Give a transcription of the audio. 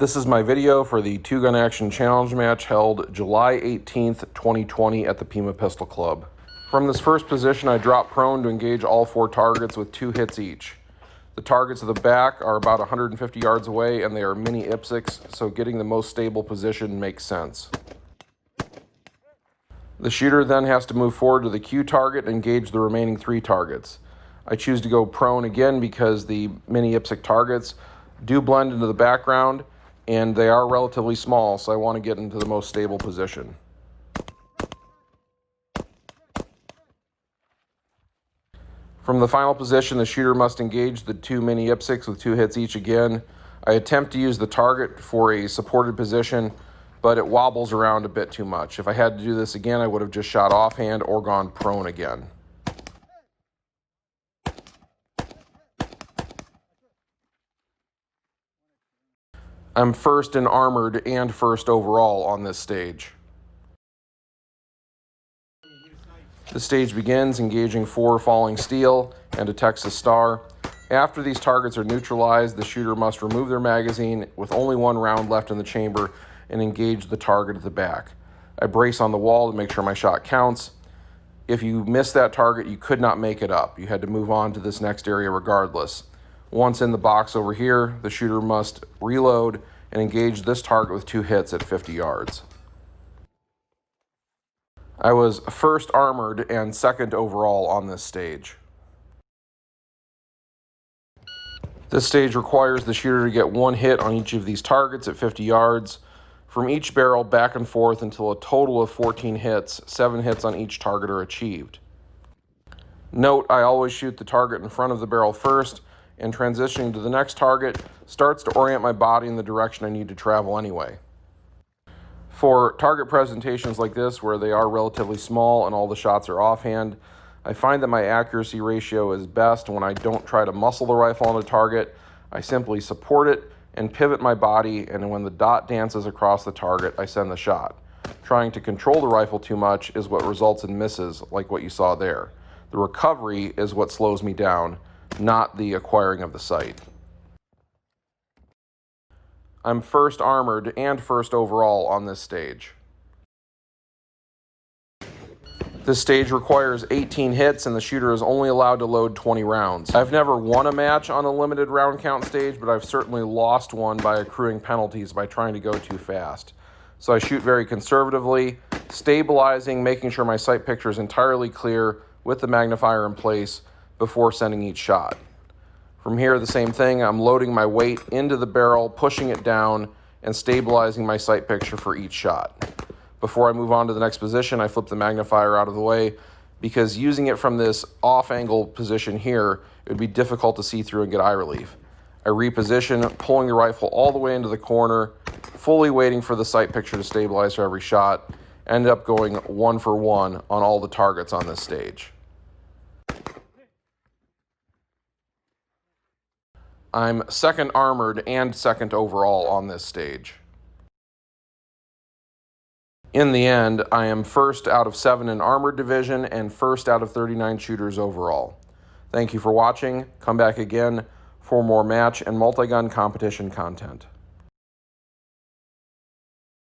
This is my video for the Two Gun Action Challenge match held July 18th, 2020 at the Pima Pistol Club. From this first position, I drop prone to engage all four targets with 2 hits each. The targets at the back are about 150 yards away and they are mini IPSCs, so getting the most stable position makes sense. The shooter then has to move forward to the Q target and engage the remaining 3 targets. I choose to go prone again because the mini IPSC targets do blend into the background and they are relatively small, so I want to get into the most stable position. From the final position, the shooter must engage the 2 mini IPSCs with 2 hits each again. I attempt to use the target for a supported position, but it wobbles around a bit too much. If I had to do this again, I would have just shot offhand or gone prone again. I'm first in armored and first overall on this stage. The stage begins engaging 4 falling steel and a Texas Star. After these targets are neutralized, the shooter must remove their magazine with only 1 round left in the chamber and engage the target at the back. I brace on the wall to make sure my shot counts. If you miss that target, you could not make it up. You had to move on to this next area regardless. Once in the box over here, the shooter must reload and engage this target with 2 hits at 50 yards. I was first armored and second overall on this stage. This stage requires the shooter to get 1 hit on each of these targets at 50 yards. From each barrel back and forth until a total of 14 hits, 7 hits on each target are achieved. Note, I always shoot the target in front of the barrel first, and transitioning to the next target starts to orient my body in the direction I need to travel anyway. For target presentations like this, where they are relatively small and all the shots are offhand, I find that my accuracy ratio is best when I don't try to muscle the rifle on the target. I simply support it and pivot my body, and when the dot dances across the target, I send the shot. Trying to control the rifle too much is what results in misses like what you saw there. The recovery is what slows me down, not the acquiring of the sight. I'm first armored and first overall on this stage. This stage requires 18 hits and the shooter is only allowed to load 20 rounds. I've never won a match on a limited round count stage, but I've certainly lost one by accruing penalties by trying to go too fast. So I shoot very conservatively, stabilizing, making sure my sight picture is entirely clear with the magnifier in place before sending each shot. From here, the same thing. I'm loading my weight into the barrel, pushing it down, and stabilizing my sight picture for each shot. Before I move on to the next position, I flip the magnifier out of the way because using it from this off-angle position here, it would be difficult to see through and get eye relief. I reposition, pulling the rifle all the way into the corner, fully waiting for the sight picture to stabilize for every shot. Ended up going 1 for 1 on all the targets on this stage. I'm second armored and second overall on this stage. In the end, I am first out of 7 in armored division and first out of 39 shooters overall. Thank you for watching. Come back again for more match and multi-gun competition content.